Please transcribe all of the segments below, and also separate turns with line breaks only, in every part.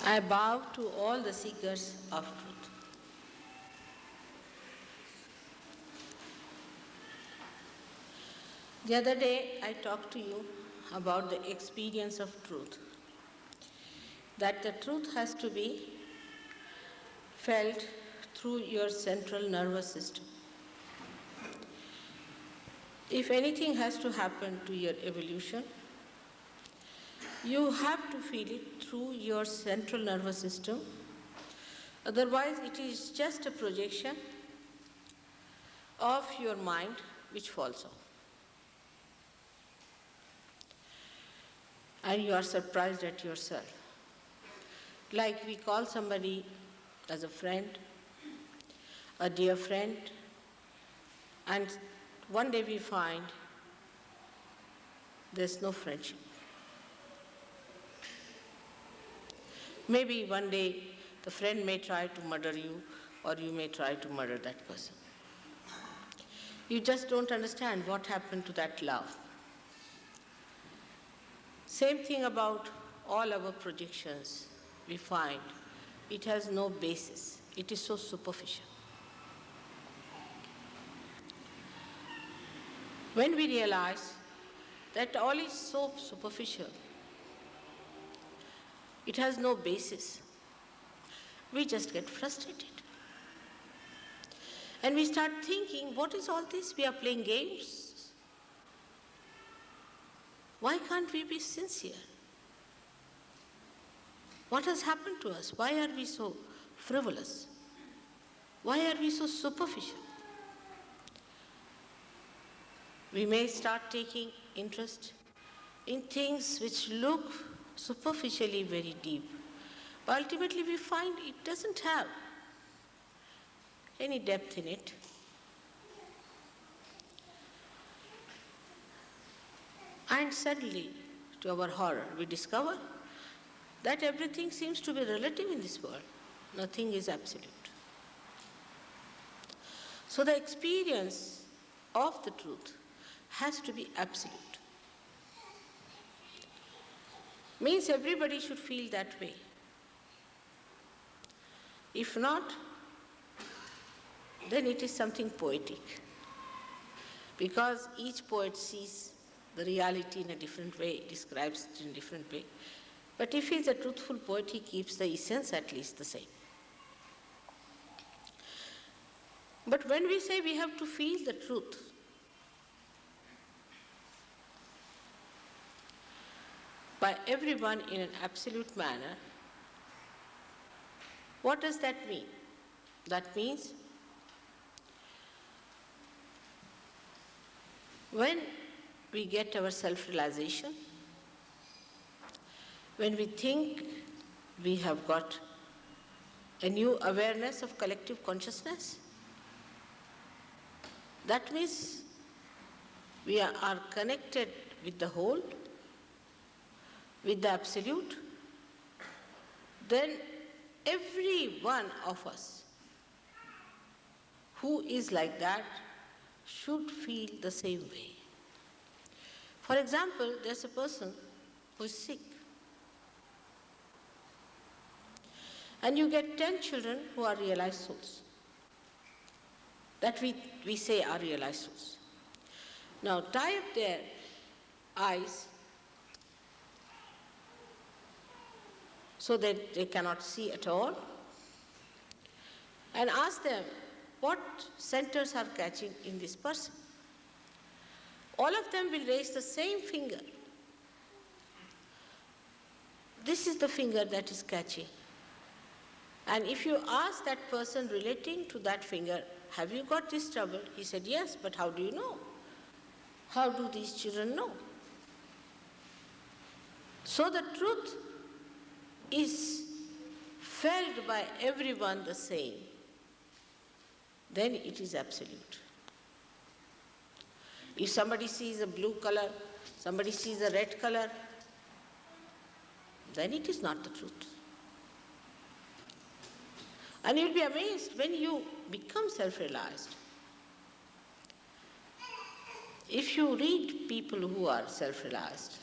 I bow to all the seekers of truth. The other day I talked to you about the experience of truth, that the truth has to be felt through your central nervous system. If anything has to happen to your evolution, you have to feel it through your central nervous system. Otherwise, it is just a projection of your mind which falls off. And you are surprised at yourself. Like we call somebody as a friend, a dear friend, and one day we find there's no friendship. Maybe one day the friend may try to murder you, or you may try to murder that person. You just don't understand what happened to that love. Same thing about all our projections. We find it has no basis. It is so superficial. When we realize that all is so superficial, it has no basis, we just get frustrated. And we start thinking, what is all this? We are playing games. Why can't we be sincere? What has happened to us? Why are we so frivolous? Why are we so superficial? We may start taking interest in things which look superficially very deep, but ultimately we find it doesn't have any depth in it. And suddenly, to our horror, we discover that everything seems to be relative in this world. Nothing is absolute. So the experience of the truth has to be absolute. Means everybody should feel that way. If not, then it is something poetic. Because each poet sees the reality in a different way, describes it in a different way. But if he is a truthful poet, he keeps the essence at least the same. But when we say we have to feel the truth, by everyone in an absolute manner, what does that mean? That means when we get our self-realization, when we think we have got a new awareness of collective consciousness, that means we are connected with the whole, with the absolute, then every one of us who is like that should feel the same way. For example, there's a person who is sick, and you get 10 children who are realized souls, that we say are realized souls. Now tie up their eyes so that they cannot see at all, and ask them what centers are catching in this person. All of them will raise the same finger. This is the finger that is catching. And if you ask that person relating to that finger, have you got this trouble? He said, yes, but how do you know? How do these children know? So the truth is felt by everyone the same. Then it is absolute. If somebody sees a blue color, somebody sees a red color, then it is not the truth. And you'll be amazed when you become self-realized. If you read people who are self-realized,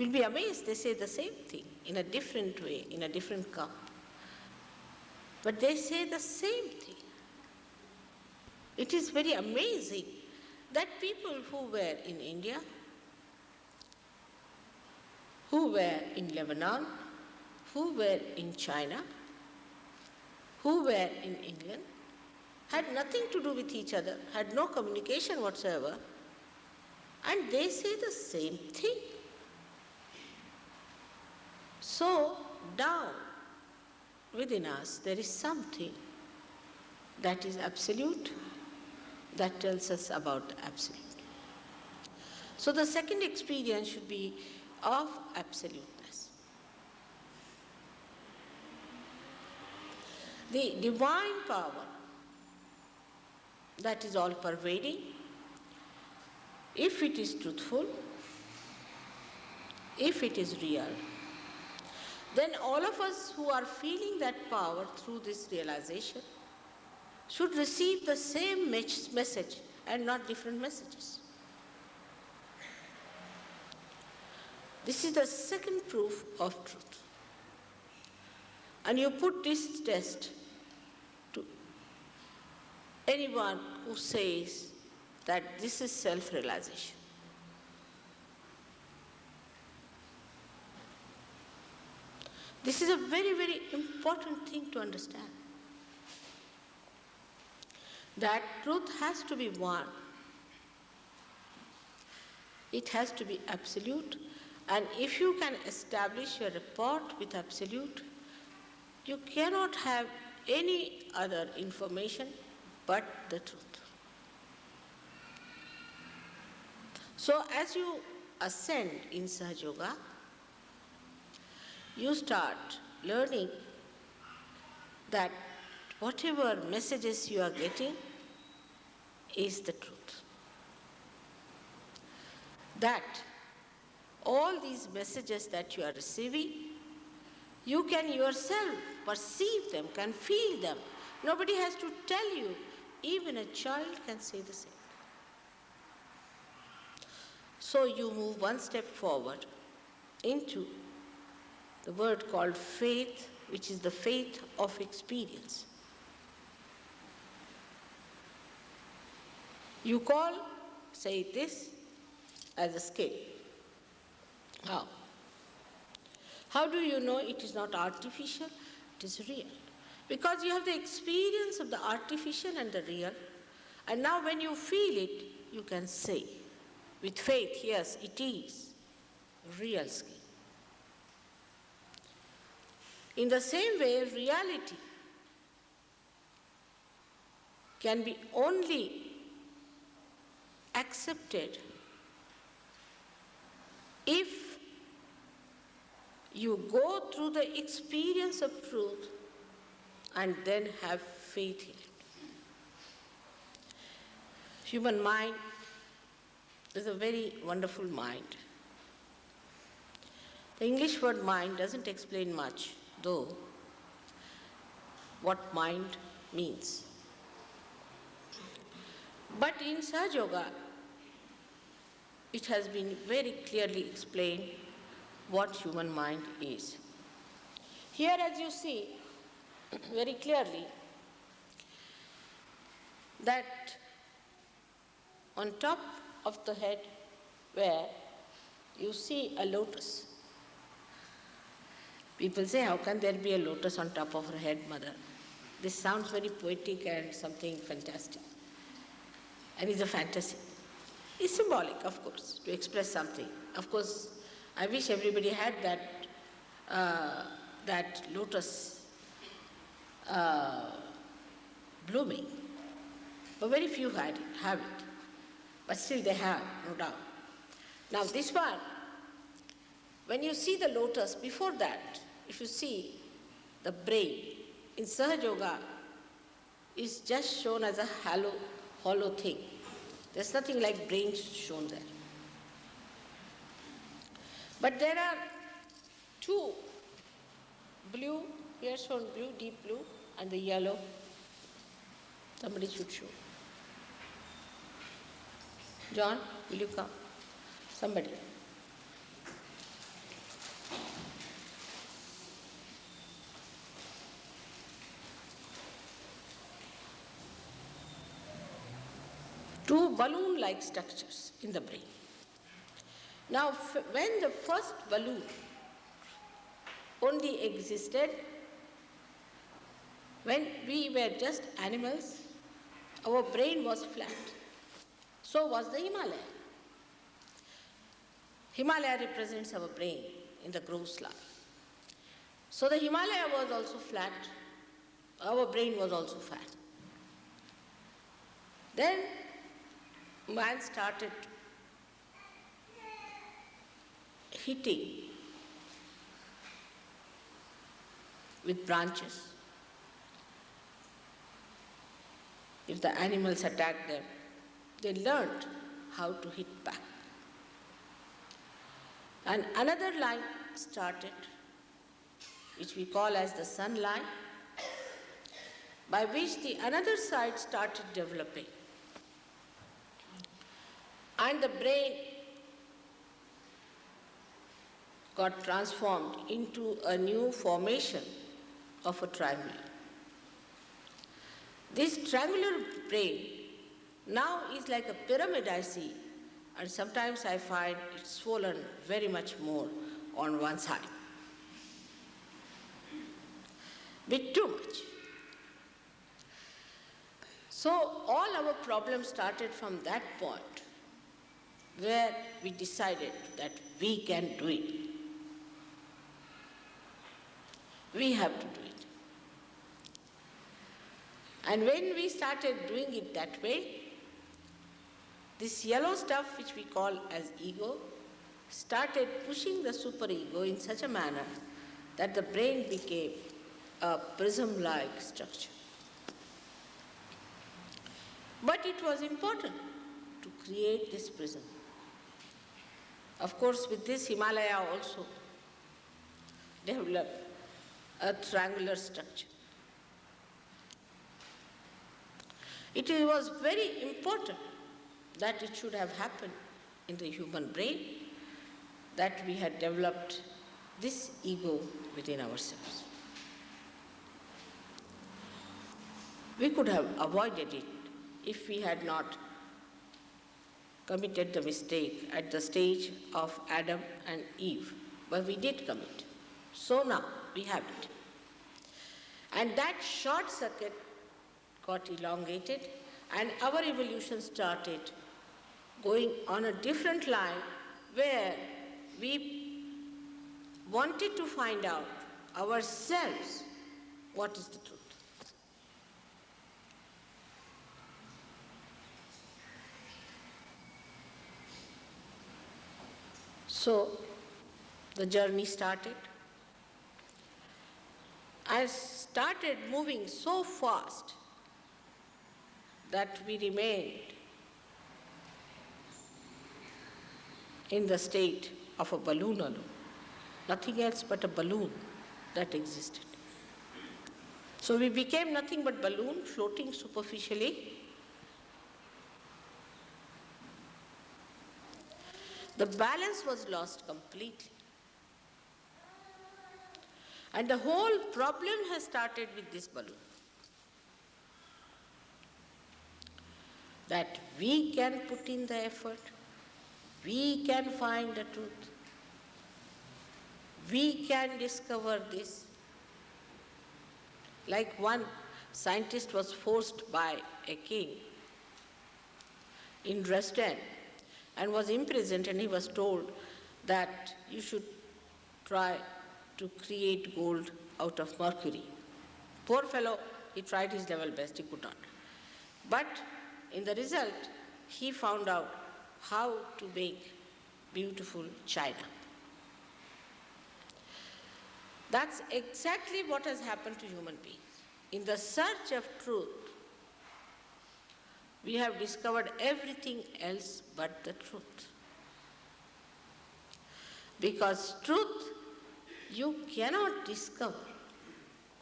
You'll be amazed, they say the same thing in a different way, in a different cup. But they say the same thing. It is very amazing that people who were in India, who were in Lebanon, who were in China, who were in England, had nothing to do with each other, had no communication whatsoever, and they say the same thing. So, down within us, there is something that is absolute, that tells us about absolute. So the second experience should be of absoluteness. The divine power that is all pervading, if it is truthful, if it is real, then all of us who are feeling that power through this realization should receive the same message and not different messages. This is the second proof of truth. And you put this test to anyone who says that this is self-realization. This is a very, very important thing to understand. That truth has to be one. It has to be absolute. And if you can establish your rapport with absolute, you cannot have any other information but the truth. So as you ascend in Sahaja Yoga, you start learning that whatever messages you are getting is the truth. That all these messages that you are receiving, you can yourself perceive them, can feel them. Nobody has to tell you. Even a child can say the same. So you move one step forward into the word called faith, which is the faith of experience. You call, say this, as a skill. How? How do you know it is not artificial? It is real. Because you have the experience of the artificial and the real, and now when you feel it, you can say, with faith, yes, it is real skill. In the same way, reality can be only accepted if you go through the experience of truth and then have faith in it. Human mind is a very wonderful mind. The English word mind doesn't explain much, though, what mind means. But in Sahaja Yoga, it has been very clearly explained what human mind is. Here, as you see very clearly, that on top of the head where you see a lotus. People say, how can there be a lotus on top of her head, mother? This sounds very poetic and something fantastic. And it's a fantasy. It's symbolic, of course, to express something. Of course, I wish everybody had that lotus blooming. But very few have it. But still they have, no doubt. Now this one, when you see the lotus, before that, if you see the brain, in Sahaja Yoga, is just shown as a hollow thing. There's nothing like brain shown there. But there are two, blue, here shown blue, deep blue, and the yellow. Somebody should show. John, will you come? Somebody. two balloon-like structures in the brain. Now, when the first balloon only existed, when we were just animals, our brain was flat. So was the Himalaya. Himalaya represents our brain in the gross level. So the Himalaya was also flat, our brain was also flat. Then man started hitting with branches. If the animals attacked them, they learned how to hit back. And another line started, which we call as the sun line, by which the another side started developing. And the brain got transformed into a new formation of a triangle. This triangular brain now is like a pyramid I see, and sometimes I find it's swollen very much more on one side. Bit too much. So all our problems started from that point where we decided that we can do it. We have to do it. And when we started doing it that way, this yellow stuff which we call as ego started pushing the superego in such a manner that the brain became a prism-like structure. But it was important to create this prism. Of course, with this Himalaya also developed a triangular structure. It was very important that it should have happened in the human brain, that we had developed this ego within ourselves. We could have avoided it if we had not committed the mistake at the stage of Adam and Eve, but we did commit. So now we have it. And that short circuit got elongated, and our evolution started going on a different line where we wanted to find out ourselves what is the truth. So the journey started. I started moving so fast that we remained in the state of a balloon alone, nothing else but a balloon that existed. So we became nothing but balloon floating superficially. The balance was lost completely. And the whole problem has started with this balloon. That we can put in the effort, we can find the truth, we can discover this. Like one scientist was forced by a king in Dresden and was imprisoned, and he was told that you should try to create gold out of mercury. Poor fellow, he tried his level best, he could not. But in the result, he found out how to make beautiful china. That's exactly what has happened to human beings. In the search of truth, we have discovered everything else but the truth. Because truth you cannot discover.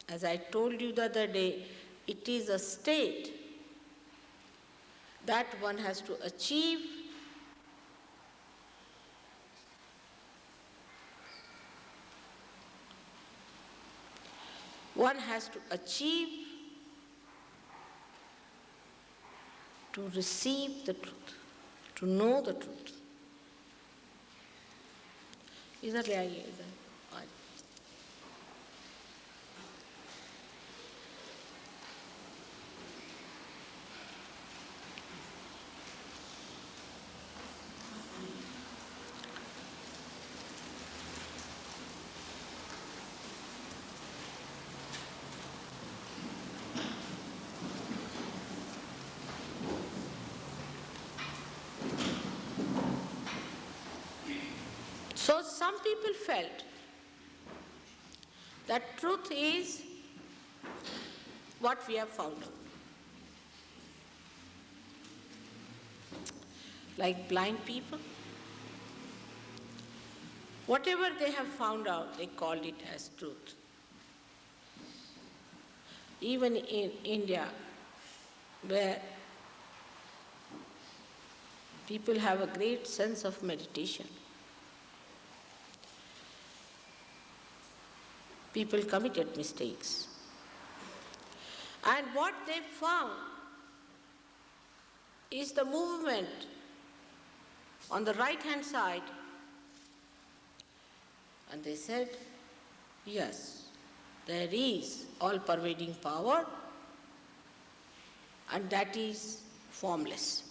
As I told you the other day, it is a state that one has to achieve to receive the truth, to know the truth. इधर ले आइए इधर. So some people felt that truth is what we have found out. Like blind people, whatever they have found out, they called it as truth. Even in India, where people have a great sense of meditation, people committed mistakes. And what they found is the movement on the right-hand side. And they said, yes, there is all-pervading power, and that is formless.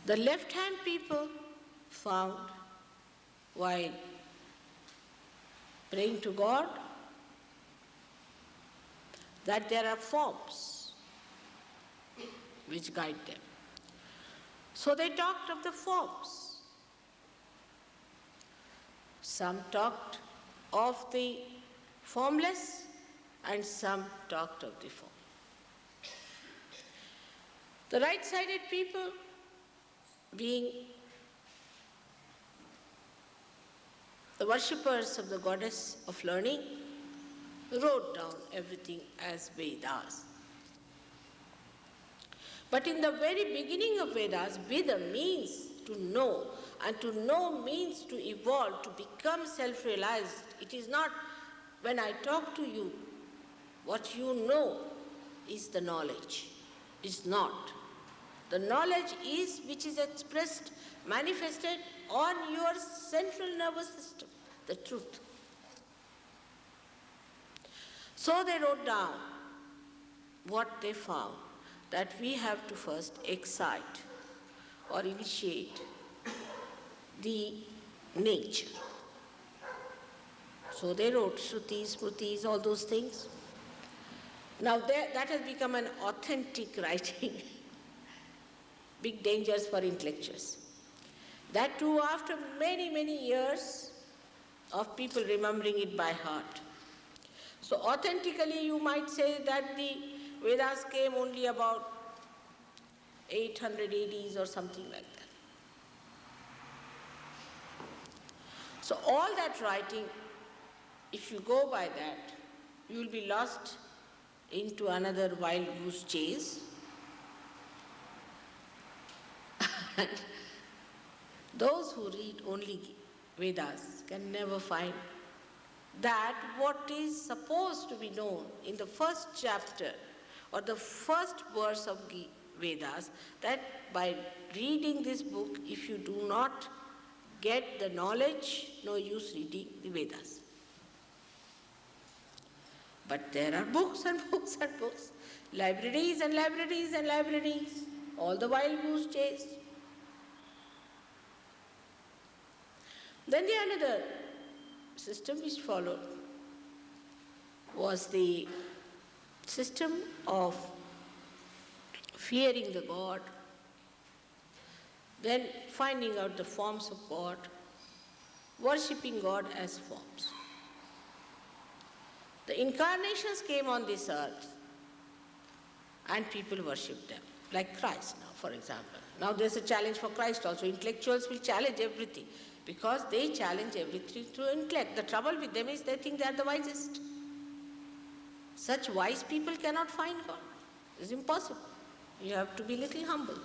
The left-hand people found, while praying to God, that there are forms which guide them. So they talked of the forms. Some talked of the formless and some talked of the form. The right-sided people, being the worshippers of the goddess of learning, wrote down everything as Vedas. But in the very beginning of Vedas, Veda means to know, and to know means to evolve, to become self-realized. It is not, when I talk to you, what you know is the knowledge. It's not. The knowledge is which is expressed, manifested on your central nervous system, the truth. So they wrote down what they found, that we have to first excite or initiate the nature. So they wrote Shrutis, Smrutis, all those things. Now that has become an authentic writing. Big dangers for intellectuals. That too after many, many years of people remembering it by heart. So authentically you might say that the Vedas came only about 800 ADs or something like that. So all that writing, if you go by that, you will be lost into another wild goose chase. And those who read only Vedas can never find that what is supposed to be known in the first chapter or the first verse of Vedas, that by reading this book, if you do not get the knowledge, no use reading the Vedas. But there are books and books and books, libraries and libraries and libraries, all the wild goose chase. Then the another system which followed was the system of fearing the God, then finding out the forms of God, worshipping God as forms. The incarnations came on this earth and people worshipped them, like Christ now, for example. Now there's a challenge for Christ also. Intellectuals will challenge everything because they challenge everything through intellect. The trouble with them is they think they are the wisest. Such wise people cannot find God. It's impossible. You have to be a little humble.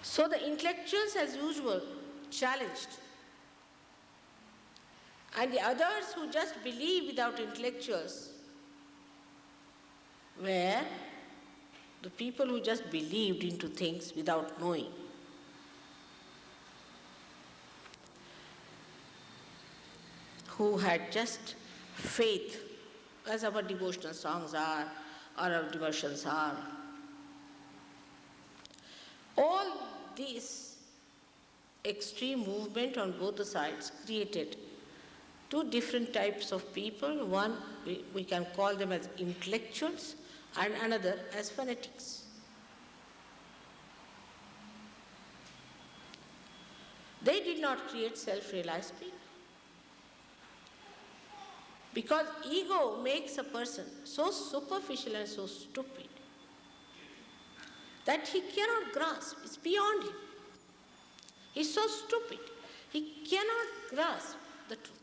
So the intellectuals, as usual, challenged. And the others who just believe without intellectuals were the people who just believed into things without knowing. Who had just faith, as our devotional songs are, or our devotions are. All these extreme movement on both the sides created two different types of people. One, we can call them as intellectuals, and another as fanatics. They did not create self-realized people. Because ego makes a person so superficial and so stupid that he cannot grasp. It's beyond him. He's so stupid. He cannot grasp the truth.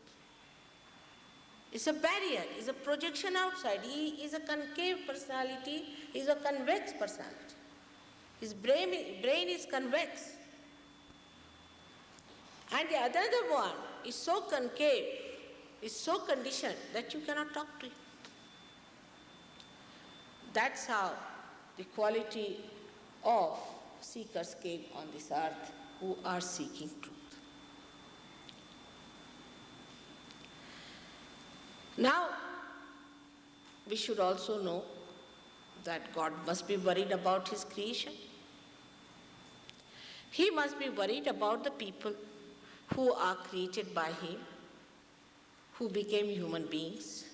It's a barrier. It's a projection outside. He is a concave personality. He is a convex personality. His brain is convex. And the other one is so concave, is so conditioned that you cannot talk to him. That's how the quality of seekers came on this earth who are seeking truth. Now, we should also know that God must be worried about His creation. He must be worried about the people who are created by Him, who became human beings,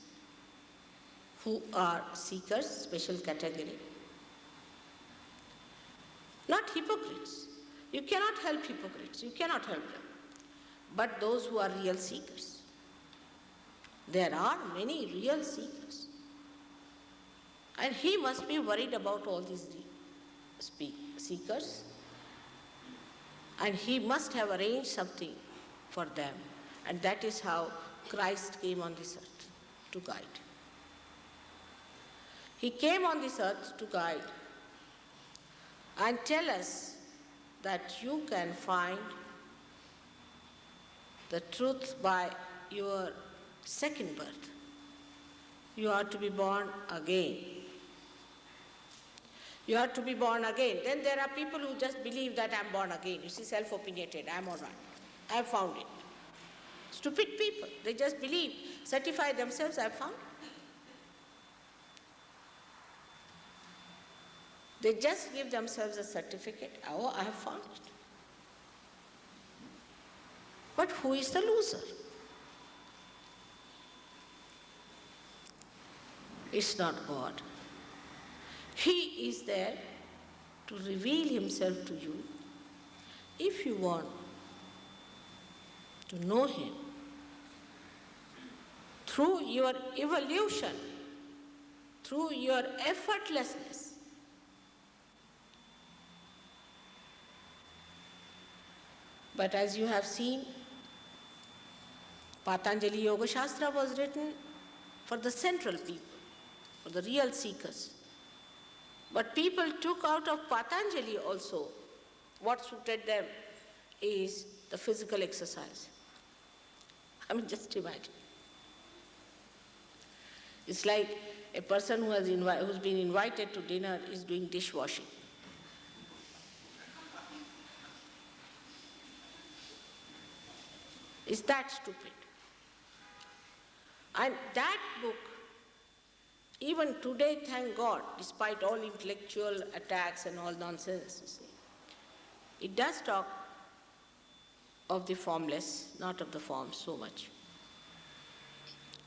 who are seekers, special category. Not hypocrites. You cannot help hypocrites. You cannot help them. But those who are real seekers. There are many real seekers. And He must be worried about all these seekers. And He must have arranged something for them. And that is how Christ came on this earth to guide. He came on this earth to guide and tell us that you can find the truth by your second birth. You are to be born again. You are to be born again. Then there are people who just believe that I'm born again. You see, self-opinionated, I'm all right. I have found it. Stupid people. They just believe, certify themselves, I have found it. They just give themselves a certificate. Oh, I have found it. But who is the loser? It's not God. He is there to reveal Himself to you if you want to know Him through your evolution, through your effortlessness. But as you have seen, Patanjali Yoga Shastra was written for the central people, for the real seekers. But people took out of Patanjali also what suited them is the physical exercise. I mean, just imagine. It's like a person who's been invited to dinner is doing dishwashing. Is that stupid? And that book, even today, thank God, despite all intellectual attacks and all nonsense, you see, it does talk of the formless, not of the form so much.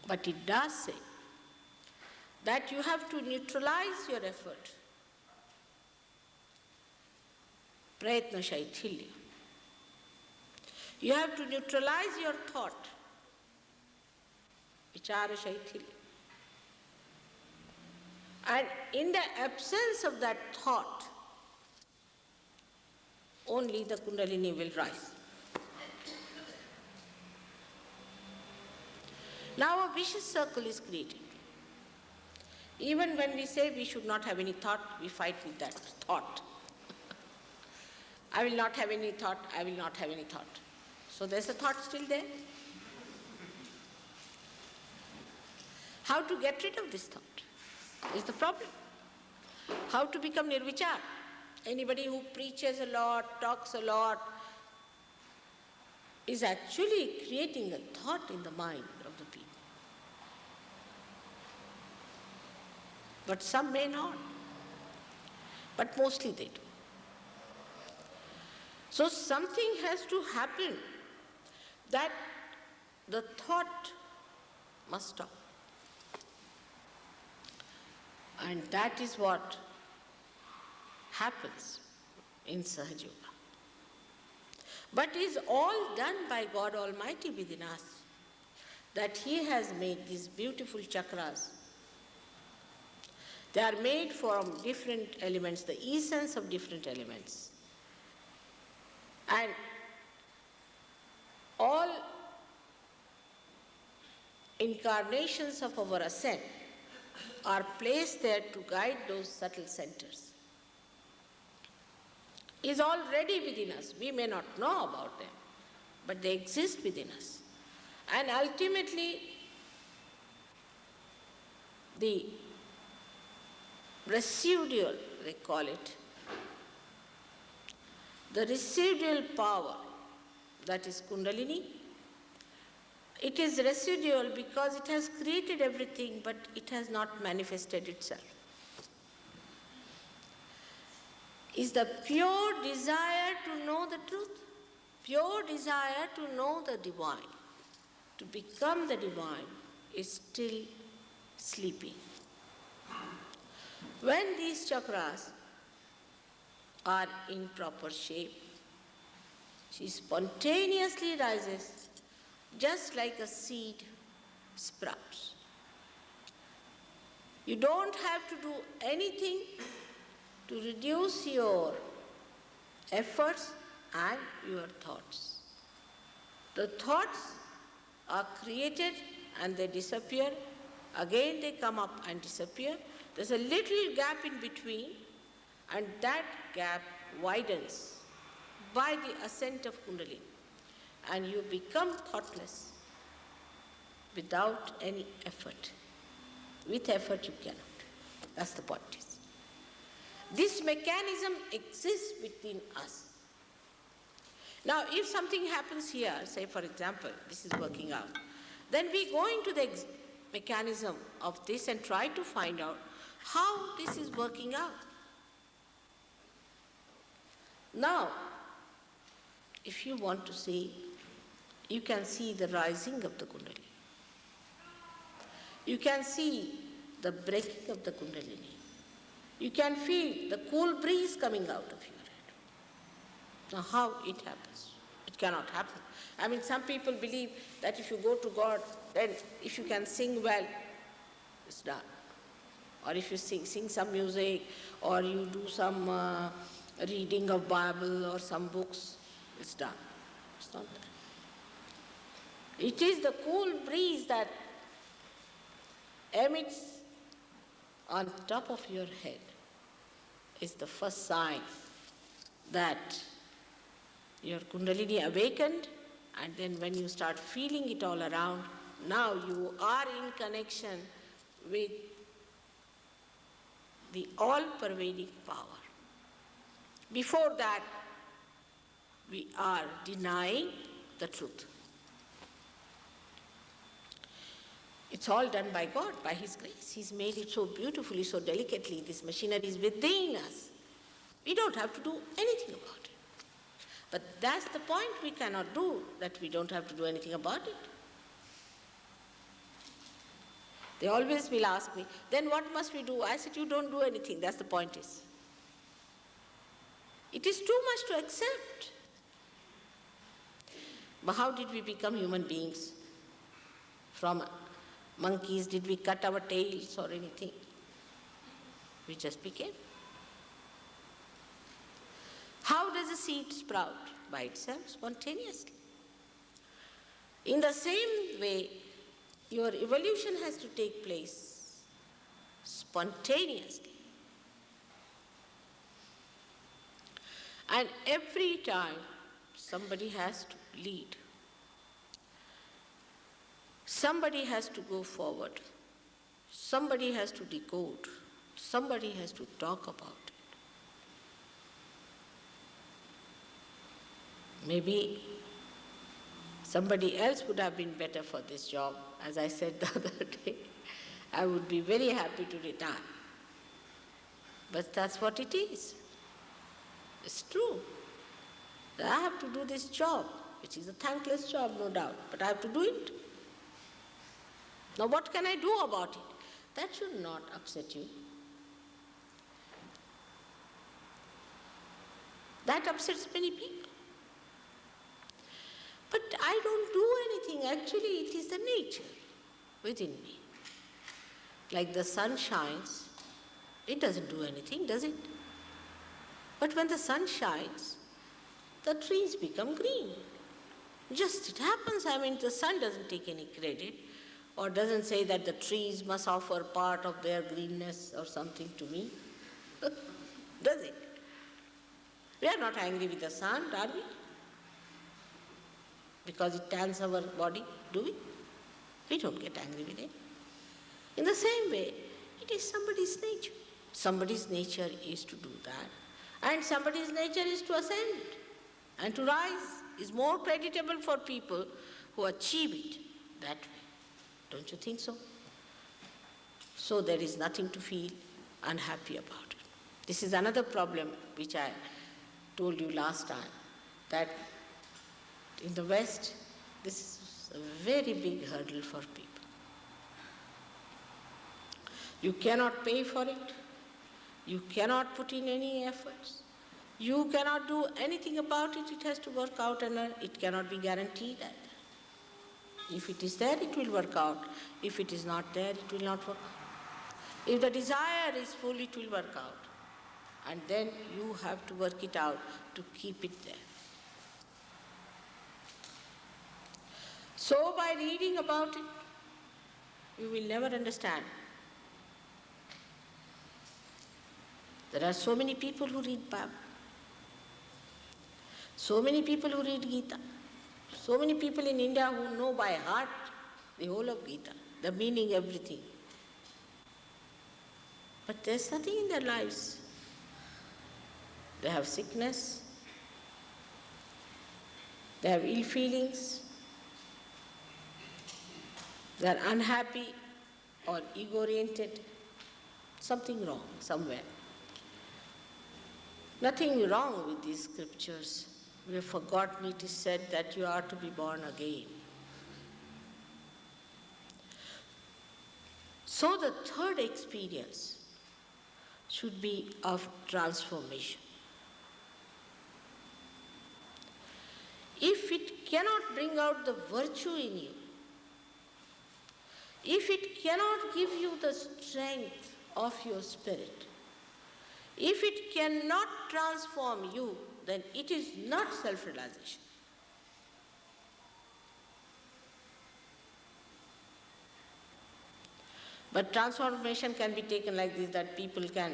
But it does say that you have to neutralize your effort. Prayatna Shaithilya. You have to neutralize your thought. Vichara Shaithilya. And in the absence of that thought, only the Kundalini will rise. Now a vicious circle is created. Even when we say we should not have any thought, we fight with that thought. I will not have any thought, I will not have any thought. So there's a thought still there. How to get rid of this thought is the problem. How to become nirvichar? Anybody who preaches a lot, talks a lot, is actually creating a thought in the mind of the people. But some may not. But mostly they do. So something has to happen that the thought must stop. And that is what happens in Sahaja Yoga. But is all done by God Almighty within us, that He has made these beautiful chakras. They are made from different elements, the essence of different elements. And all incarnations of our ascent are placed there to guide those subtle centers. Is already within us. We may not know about them, but they exist within us. And ultimately, the residual, they call it, the residual power, that is Kundalini, it is residual because it has created everything, but it has not manifested itself. Is the pure desire to know the truth, pure desire to know the divine, to become the divine, is still sleeping. When these chakras are in proper shape, she spontaneously rises just like a seed sprouts. You don't have to do anything to reduce your efforts and your thoughts. The thoughts are created and they disappear. Again they come up and disappear. There's a little gap in between, and that gap widens by the ascent of Kundalini. And you become thoughtless without any effort. With effort you cannot. That's the point. This mechanism exists within us. Now, if something happens here, say for example, this is working out, then we go into the mechanism of this and try to find out how this is working out. Now, if you want to see, you can see the rising of the Kundalini. You can see the breaking of the Kundalini. You can feel the cool breeze coming out of your head. Now how it happens? It cannot happen. I mean, some people believe that if you go to God, then if you can sing well, it's done. Or if you sing some music, or you do some reading of Bible or some books, it's done. It's not that. It is the cool breeze that emits on top of your head is the first sign that your Kundalini awakened, and then when you start feeling it all around, now you are in connection with the all-pervading power. Before that, we are denying the truth. It's all done by God, by His grace. He's made it so beautifully, so delicately. This machinery is within us. We don't have to do anything about it. But that's the point we cannot do, that we don't have to do anything about it. They always will ask me, then what must we do? I said, you don't do anything. That's the point is. It is too much to accept. But how did we become human beings? From monkeys, did we cut our tails or anything? We just became. How does a seed sprout? By itself, spontaneously. In the same way, your evolution has to take place spontaneously. And every time somebody has to lead. Somebody has to go forward. Somebody has to decode. Somebody has to talk about it. Maybe somebody else would have been better for this job. As I said the other day, I would be very happy to retire. But that's what it is. It's true. I have to do this job, which is a thankless job, no doubt, but I have to do it. Now what can I do about it? That should not upset you. That upsets many people. But I don't do anything. Actually, it is the nature within me. Like the sun shines, it doesn't do anything, does it? But when the sun shines, the trees become green. Just it happens. I mean, the sun doesn't take any credit or doesn't say that the trees must offer part of their greenness or something to me. Does it? We are not angry with the sun, are we? Because it tans our body, do we? We don't get angry with it. In the same way, it is somebody's nature. Somebody's nature is to do that. And somebody's nature is to ascend and to rise. Is more creditable for people who achieve it that way. Don't you think so? So there is nothing to feel unhappy about it. This is another problem which I told you last time, that in the West, this is a very big hurdle for people. You cannot pay for it. You cannot put in any efforts. You cannot do anything about it. It has to work out, and it cannot be guaranteed either. If it is there, it will work out. If it is not there, it will not work out. If the desire is full, it will work out. And then you have to work it out to keep it there. So by reading about it, you will never understand. There are so many people who read Bible. So many people who read Gita. So many people in India who know by heart the whole of Gita, the meaning, everything. But there's nothing in their lives. They have sickness. They have ill feelings. They are unhappy or ego-oriented. Something wrong somewhere. Nothing wrong with these scriptures. We have forgotten it is said that you are to be born again. So the third experience should be of transformation. If it cannot bring out the virtue in you, if it cannot give you the strength of your spirit, if it cannot transform you, then it is not self-realization. But transformation can be taken like this, that people can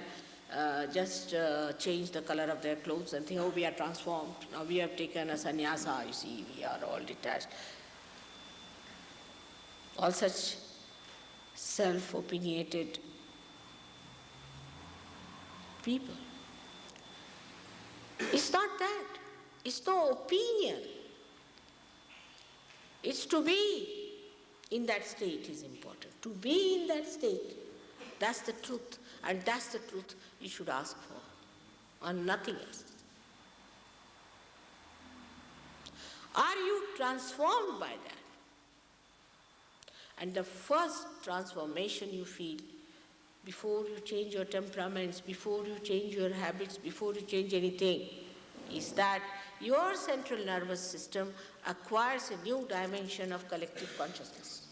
just change the color of their clothes and think, oh, we are transformed. Now we have taken a sannyasa, you see, we are all detached. All such self-opinionated people. It's not that. It's no opinion. It's to be in that state is important. To be in that state, that's the truth. And that's the truth you should ask for, and nothing else. Are you transformed by that? And the first transformation you feel, before you change your temperaments, before you change your habits, before you change anything, is that your central nervous system acquires a new dimension of collective consciousness.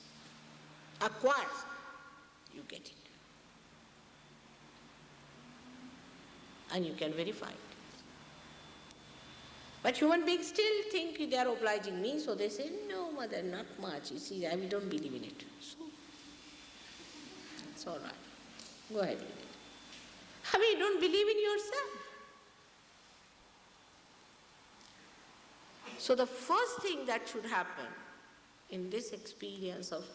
Acquires. You get it. And you can verify it. But human beings still think they are obliging me, so they say, no, mother, not much. You see, we don't believe in it. So, it's all right. Go ahead with it. I mean, you don't believe in yourself. So the first thing that should happen in this experience of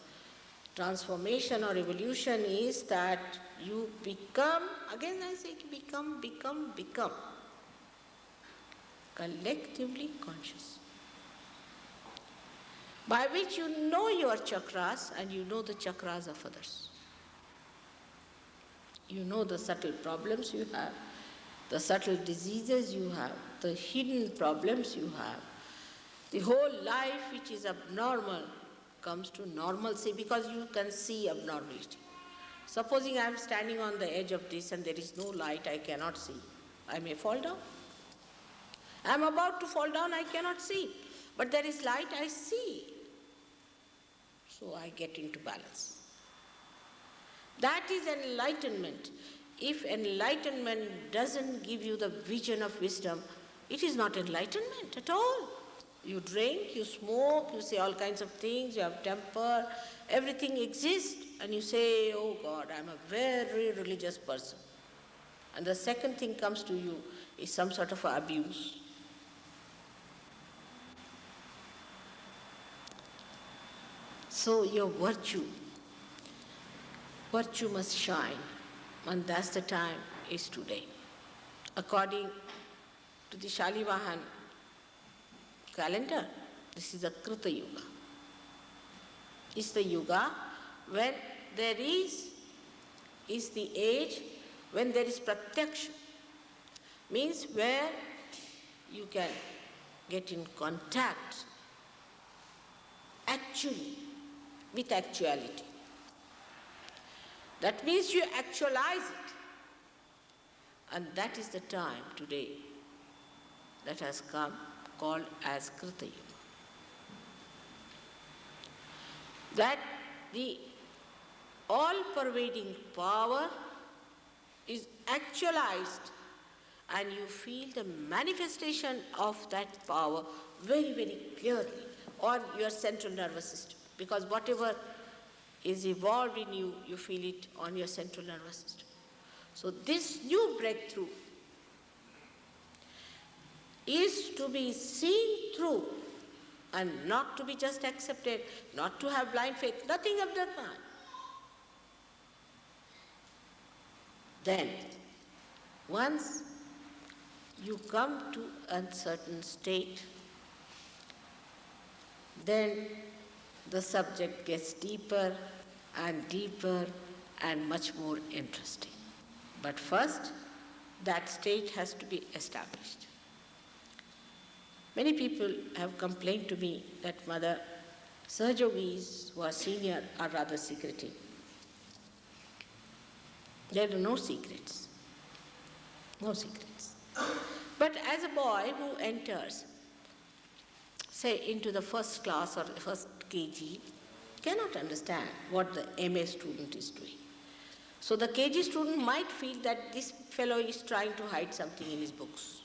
Transformation or evolution is that you become, again I say become collectively conscious, by which you know your chakras and you know the chakras of others. You know the subtle problems you have, the subtle diseases you have, the hidden problems you have. The whole life which is abnormal comes to normalcy because you can see abnormality. Supposing I am standing on the edge of this and there is no light, I cannot see. I may fall down. I am about to fall down, I cannot see. But there is light, I see. So I get into balance. That is enlightenment. If enlightenment doesn't give you the vision of wisdom, it is not enlightenment at all. You drink, you smoke, you say all kinds of things, you have temper, everything exists, and you say, oh God, I'm a very religious person. And the second thing comes to you is some sort of abuse. So your virtue must shine, and that's the time is today. According to the Shalivahan calendar, this is a Krita Yuga. It's the yuga when there is the age when there is pratyaksha, means where you can get in contact actually with actuality. That means you actualize it. And that is the time today that has come, called as Krita Yuga. That the all-pervading power is actualized and you feel the manifestation of that power very, very clearly on your central nervous system. Because whatever is evolved in you, you feel it on your central nervous system. So this new breakthrough is to be seen through and not to be just accepted, not to have blind faith, nothing of that kind. Then, once you come to a certain state, then the subject gets deeper and much more interesting. But first, that state has to be established. Many people have complained to me that, Mother, Sahajogis who are senior are rather secretive. There are no secrets. No secrets. But as a boy who enters, say, into the first class or the first KG, cannot understand what the MA student is doing. So the KG student might feel that this fellow is trying to hide something in his books.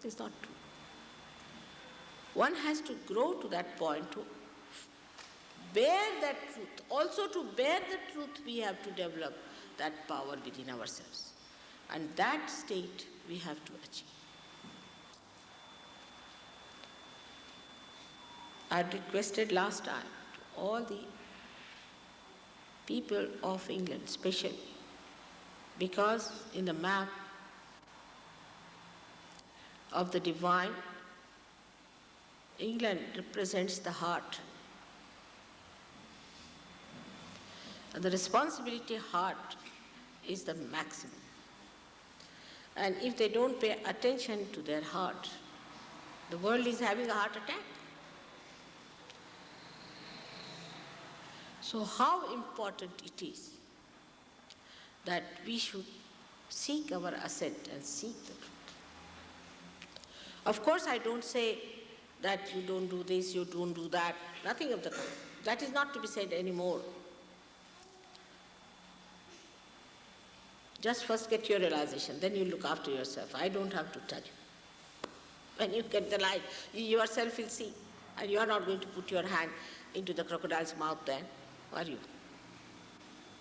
It's not true. One has to grow to that point to bear that truth. Also to bear the truth, we have to develop that power within ourselves. And that state we have to achieve. I had requested last time to all the people of England, especially, because in the map of the divine, England represents the heart. And the responsibility heart is the maximum. And if they don't pay attention to their heart, the world is having a heart attack. So how important it is that we should seek our ascent and seek the truth. Of course, I don't say that you don't do this, you don't do that, nothing of the kind. That is not to be said anymore. Just first get your realization, then you look after yourself. I don't have to tell you. When you get the light, you yourself will see. And you are not going to put your hand into the crocodile's mouth then, are you?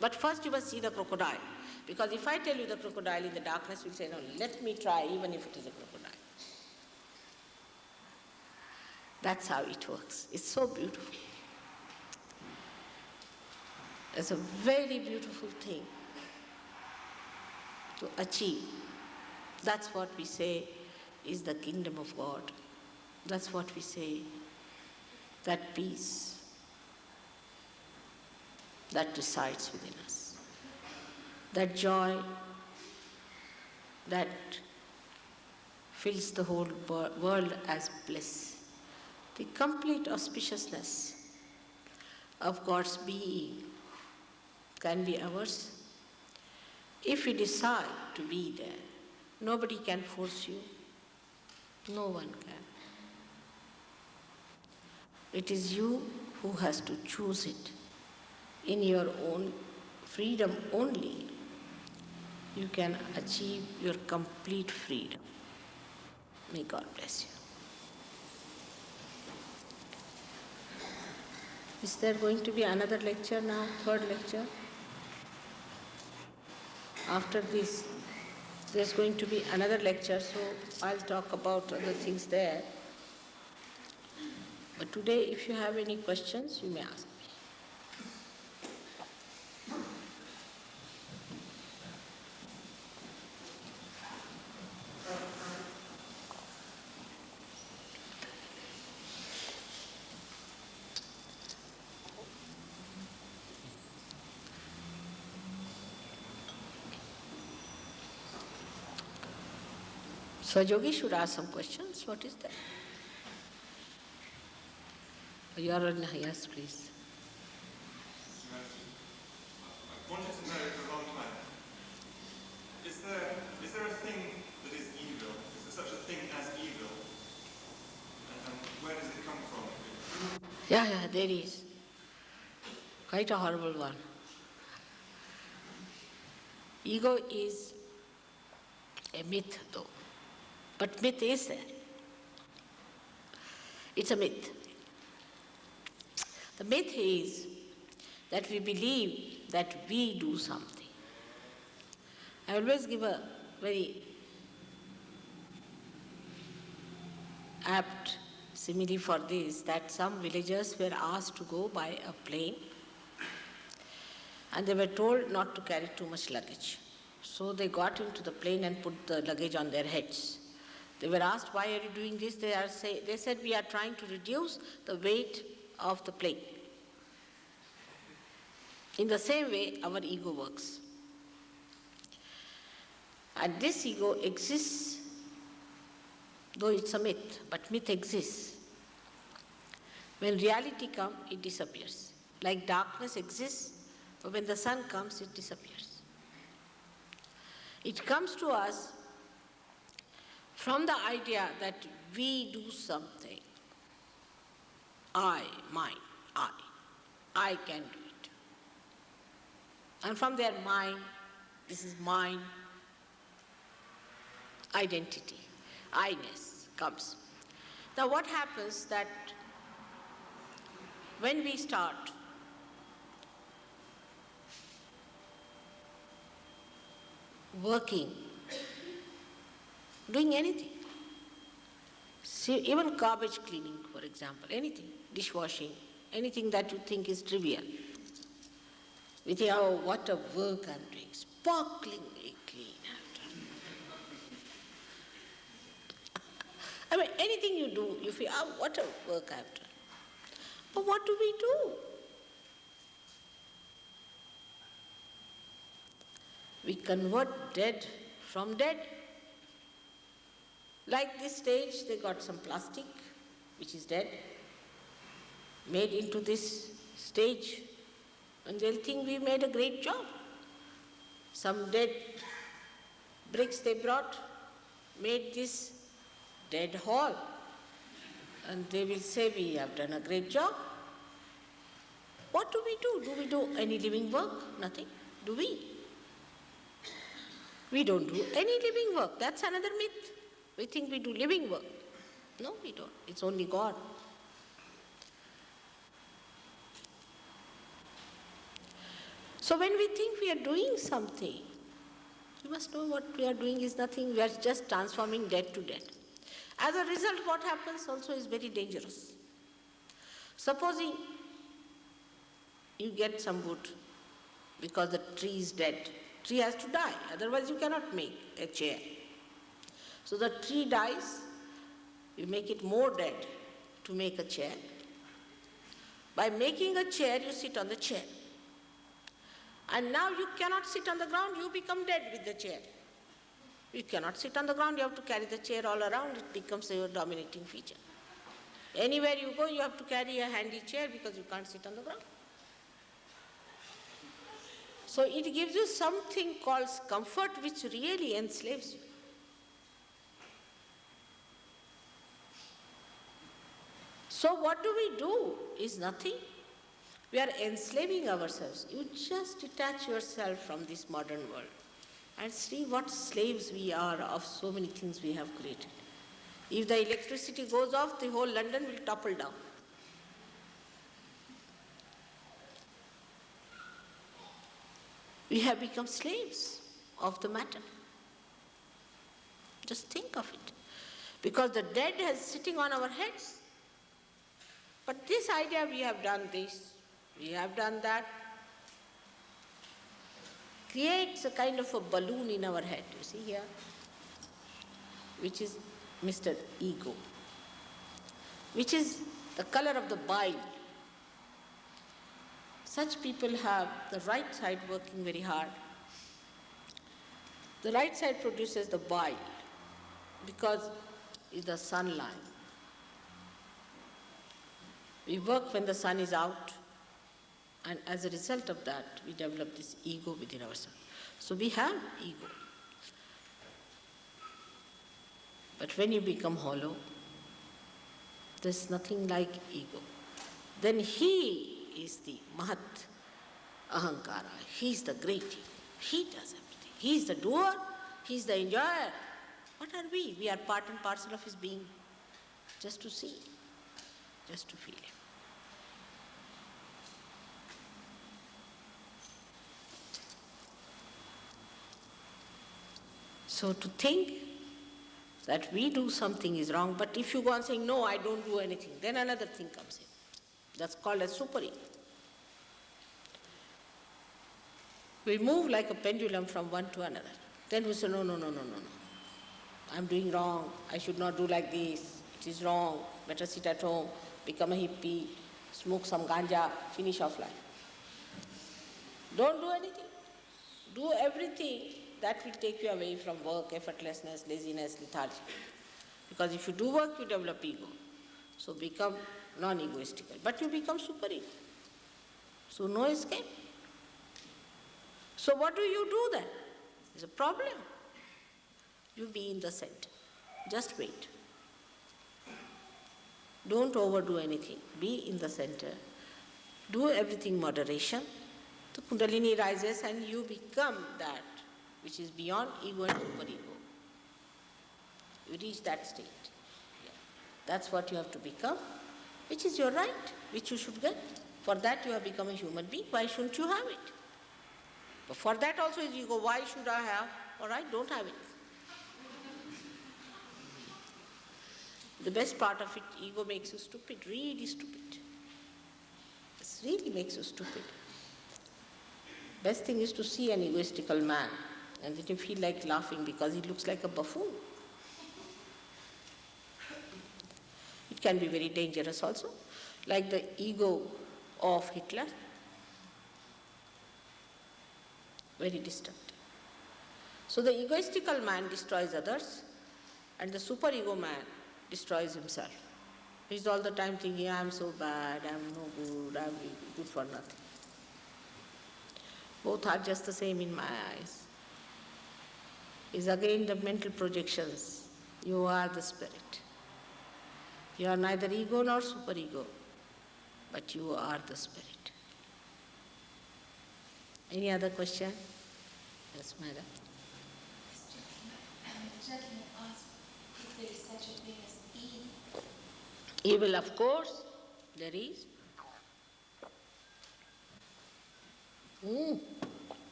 But first you must see the crocodile. Because if I tell you the crocodile in the darkness, you'll say, no, let me try even if it is a crocodile. That's how it works. It's so beautiful. It's a very beautiful thing to achieve. That's what we say is the kingdom of God. That's what we say, that peace that resides within us, that joy that fills the whole world as bliss, the complete auspiciousness of God's being can be ours if we decide to be there. Nobody can force you. No one can. It is you who has to choose it in your own freedom only. You can achieve your complete freedom. May God bless you. Is there going to be another lecture now, third lecture? After this, there's going to be another lecture, so I'll talk about other things there. But today, if you have any questions, you may ask me. So Yogi should ask some questions. What is that? You are on, yes, please.
I've wanted to know for a long time. Is there a thing that is evil? Is there such a thing as evil? And where does it come from?
Yeah, there is. Quite a horrible one. Ego is a myth, though. But myth is there. It's a myth. The myth is that we believe that we do something. I always give a very apt simile for this, that some villagers were asked to go by a plane and they were told not to carry too much luggage. So they got into the plane and put the luggage on their heads. They were asked, why are you doing this? They said, we are trying to reduce the weight of the plane. In the same way, our ego works. And this ego exists, though it's a myth, but myth exists. When reality comes, it disappears. Like darkness exists, but when the sun comes, it disappears. It comes to us from the idea that we do something. I can do it. And from their mind, this is mine, identity, I-ness comes. Now what happens that when we start working, doing anything, see, even garbage cleaning, for example, anything, dishwashing, anything that you think is trivial. We think, oh, what a work I'm doing, sparklingly clean I've done. I mean, anything you do, you feel, oh, what a work I've done. But what do we do? We convert dead from dead. Like this stage, they got some plastic, which is dead, made into this stage, and they'll think we made a great job. Some dead bricks they brought, made this dead hall, and they will say we have done a great job. What do we do? Do we do any living work? Nothing. Do we? We don't do any living work. That's another myth. We think we do living work. No, we don't. It's only God. So when we think we are doing something, you must know what we are doing is nothing. We are just transforming dead to dead. As a result, what happens also is very dangerous. Supposing you get some wood because the tree is dead. Tree has to die, otherwise you cannot make a chair. So the tree dies, you make it more dead to make a chair. By making a chair, you sit on the chair. And now you cannot sit on the ground, you become dead with the chair. You cannot sit on the ground, you have to carry the chair all around, it becomes your dominating feature. Anywhere you go, you have to carry a handy chair because you can't sit on the ground. So it gives you something called comfort which really enslaves you. So what do we do is nothing. We are enslaving ourselves. You just detach yourself from this modern world and see what slaves we are of so many things we have created. If the electricity goes off, the whole London will topple down. We have become slaves of the matter. Just think of it. Because the dead is sitting on our heads. But this idea, we have done this, we have done that, creates a kind of a balloon in our head, you see here, which is Mr. Ego, which is the color of the bile. Such people have the right side working very hard. The right side produces the bile because it's the sunlight. We work when the sun is out, and as a result of that, we develop this ego within ourselves. So we have ego. But when you become hollow, there's nothing like ego. Then he is the Mahat Ahankara. He's the great ego. He does everything. He's the doer. He's the enjoyer. What are we? We are part and parcel of his being. Just to see, just to feel him. So to think that we do something is wrong, but if you go on saying, no, I don't do anything, then another thing comes in. That's called as super-ego. We move like a pendulum from one to another. Then we say, no. I'm doing wrong. I should not do like this. It is wrong. Better sit at home, become a hippie, smoke some ganja, finish off life. Don't do anything. Do everything that will take you away from work, effortlessness, laziness, lethargy. Because if you do work, you develop ego. So become non-egoistical. But you become super-ego. So no escape. So what do you do then? It's a problem. You be in the center. Just wait. Don't overdo anything. Be in the center. Do everything moderation. The Kundalini rises and you become that which is beyond ego and super-ego. You reach that state. Yeah. That's what you have to become, which is your right, which you should get. For that you have become a human being. Why shouldn't you have it? But for that also is ego. Why should I have? All right, don't have it. The best part of it, ego makes you stupid, really stupid. It really makes you stupid. Best thing is to see an egoistical man and then you feel like laughing because he looks like a buffoon. It can be very dangerous also, like the ego of Hitler. Very destructive. So the egoistical man destroys others and the super-ego man destroys himself. He's all the time thinking, I'm so bad, I'm no good, I'm good for nothing. Both are just the same in my eyes. It's again the mental projections. You are the spirit. You are neither ego nor super-ego, but you are the spirit. Any other question? Yes, madam.
The gentleman asked if there is such a thing as evil.
Evil, of course, there is.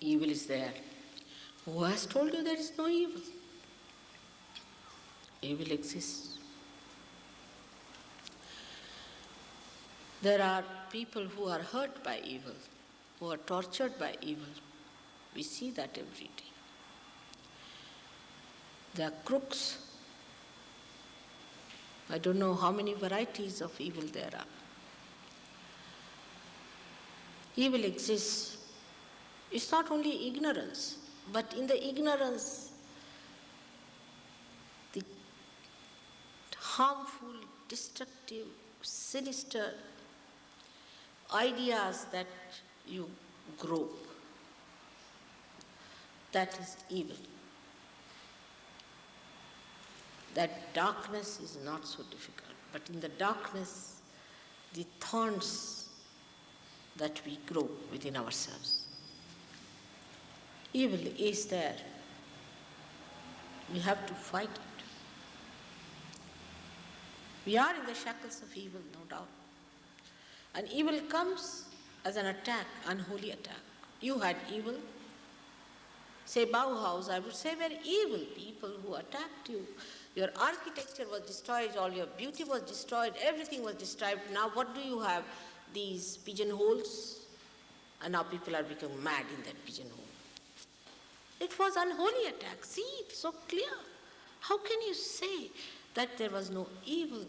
Evil is there. Who has told you there is no evil? Evil exists. There are people who are hurt by evil. who are tortured by evil. We see that every day. There are crooks. I don't know how many varieties of evil there are. Evil exists. It's not only ignorance, but in the ignorance, the harmful, destructive, sinister ideas that you grow, that is evil. That darkness is not so difficult, but in the darkness, the thorns that we grow within ourselves. Evil is there. We have to fight it. We are in the shackles of evil, no doubt. And evil comes as an attack, unholy attack. You had evil. Say Bauhaus, I would say were evil people who attacked you. Your architecture was destroyed, all your beauty was destroyed, everything was destroyed. Now what do you have? These pigeonholes. And now people are becoming mad in that pigeonhole. It was unholy attack. See, it's so clear. How can you say that there was no evil?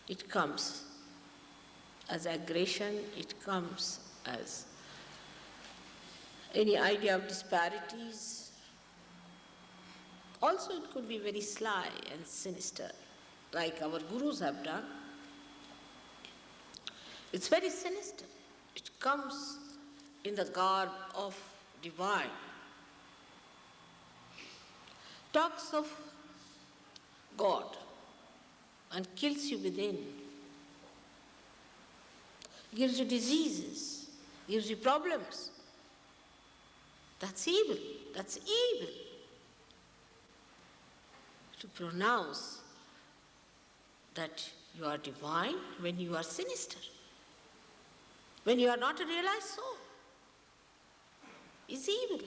It comes as aggression, it comes as any idea of disparities. Also, it could be very sly and sinister, like our gurus have done. It's very sinister. It comes in the garb of divine. Talks of God and kills you within. Gives you diseases, gives you problems. That's evil. That's evil. To pronounce that you are divine when you are sinister, when you are not a realized soul, is evil.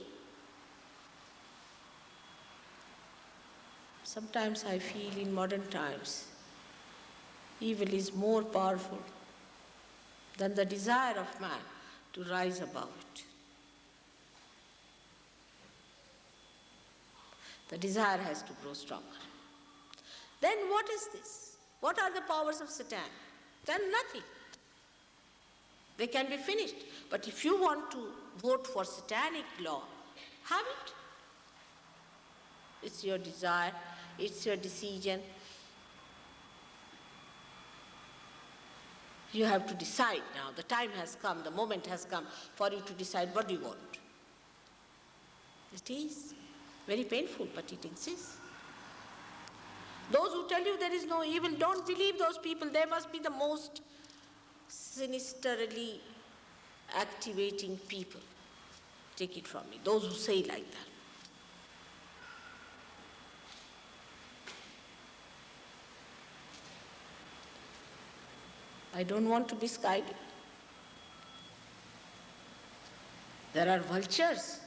Sometimes I feel in modern times, evil is more powerful than the desire of man to rise above it. The desire has to grow stronger. Then what is this? What are the powers of Satan? Then nothing. They can be finished. But if you want to vote for satanic law, have it. It's your desire, it's your decision. You have to decide now. The time has come, the moment has come for you to decide what you want. It is very painful, but it exists. Those who tell you there is no evil, don't believe those people. They must be the most sinisterly activating people. Take it from me. Those who say like that. I don't want to misguide you. There are vultures.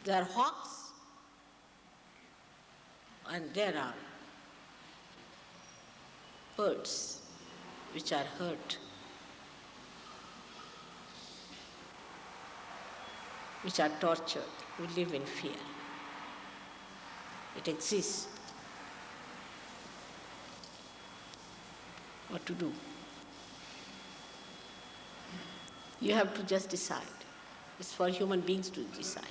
There are hawks. And there are birds which are hurt, which are tortured, who live in fear. It exists. What to do? You have to just decide. It's for human beings to decide.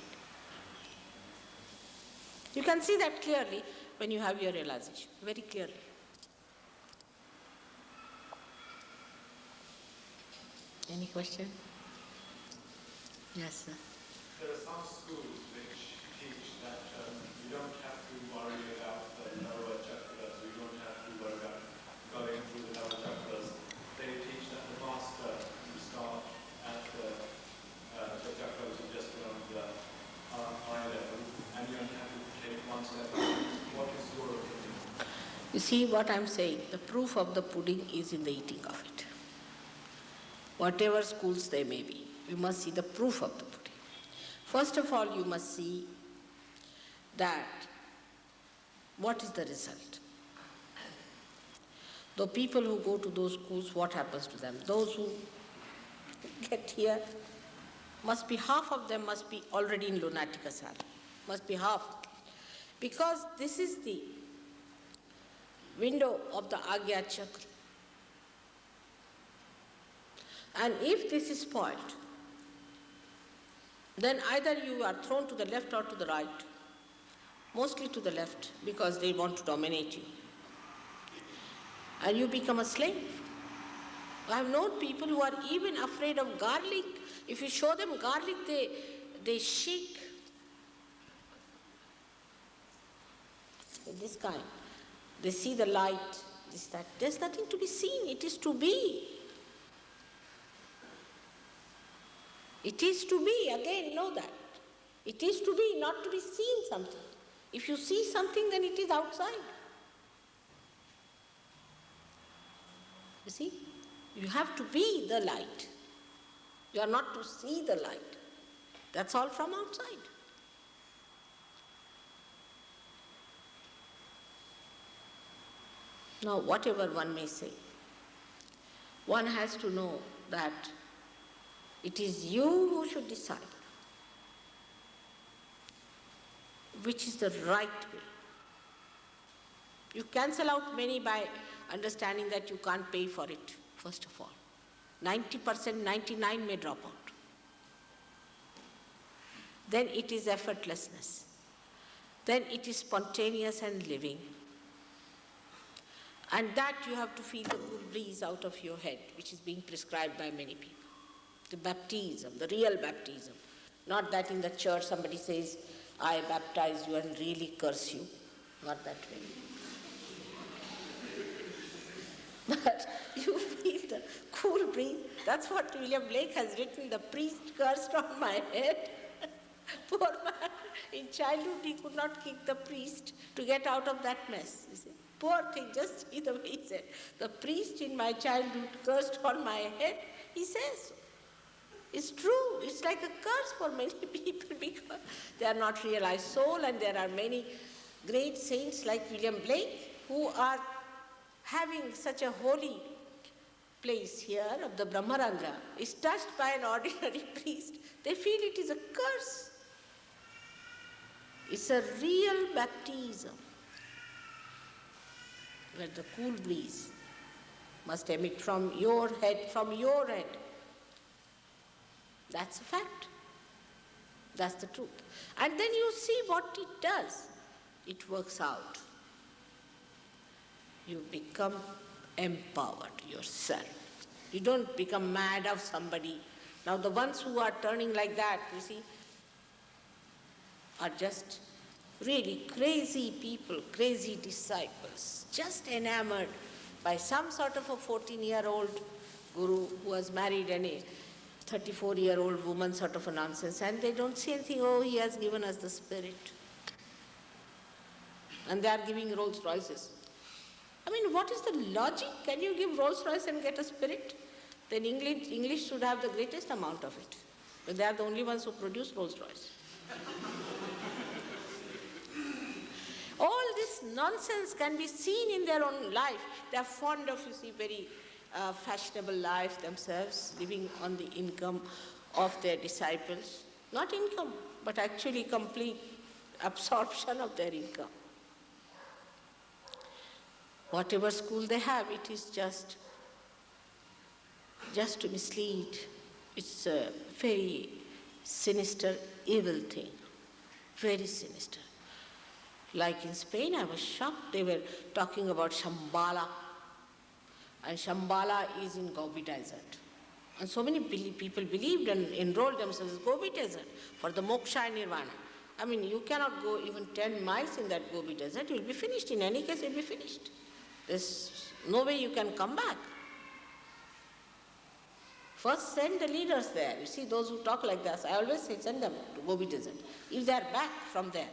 You can see that clearly when you have your realization, very clearly. Any question? Yes, sir.
There are some schools which teach that you don't have to worry about the lower chakras, you don't have to worry about going through the lower chakras. They teach that the master, you start at the chakra which is just around the eye level, and you don't have to take one step. What is your opinion?
You see what I'm saying? The proof of the pudding is in the eating of it. Whatever schools they may be, you must see the proof of the pudding. First of all, you must see that what is the result. The people who go to those schools, what happens to them? Those who get here, must be half of them must be already in lunatic asylum. Must be half. Because this is the window of the Agya Chakra. And if this is spoiled, then either you are thrown to the left or to the right, mostly to the left, because they want to dominate you. And you become a slave. I have known people who are even afraid of garlic. If you show them garlic, they shake. This kind. They see the light, this, that. There's nothing to be seen. It is to be. It is to be. Again, know that. It is to be, not to be seen something. If you see something, then it is outside. You see? You have to be the light. You are not to see the light. That's all from outside. Now, whatever one may say, one has to know that it is you who should decide which is the right way. You cancel out many by understanding that you can't pay for it, first of all. 90%, 99% may drop out. Then it is effortlessness. Then it is spontaneous and living. And that you have to feel the cool breeze out of your head, which is being prescribed by many people. The baptism, the real baptism. Not that in the church somebody says, I baptize you and really curse you. Not that way. But you feel the cool breeze. That's what William Blake has written, the priest cursed on my head. Poor man, in childhood he could not kick the priest to get out of that mess. You see? Poor thing, just see the way he said. The priest in my childhood cursed on my head. He says, it's true. It's like a curse for many people because they are not realized soul, and there are many great saints like William Blake who are having such a holy place here of the Brahmaranga is touched by an ordinary priest. They feel it is a curse. It's a real baptism where the cool breeze must emit from your head, That's a fact. That's the truth. And then you see what it does. It works out. You become empowered yourself. You don't become mad of somebody. Now the ones who are turning like that, you see, are just really crazy people, crazy disciples, just enamored by some sort of a 14-year-old guru who has married a 34-year-old woman, sort of a nonsense, and they don't see anything, oh, he has given us the spirit. And they are giving Rolls Royces. I mean, what is the logic? Can you give Rolls Royce and get a spirit? Then English should have the greatest amount of it. But they are the only ones who produce Rolls Royce. All this nonsense can be seen in their own life. They are fond of, you see, very fashionable life themselves, living on the income of their disciples. Not income, but actually complete absorption of their income. Whatever school they have, it is just to mislead. It's a very sinister, evil thing. Very sinister. Like in Spain, I was shocked. They were talking about Shambhala. And Shambhala is in Gobi Desert. And so many people believed and enrolled themselves in Gobi Desert for the moksha and nirvana. I mean, you cannot go even 10 miles in that Gobi Desert. You'll be finished. In any case, you'll be finished. There's no way you can come back. First, send the leaders there. You see, those who talk like this, I always say, send them to Gobi Desert. If they are back from there,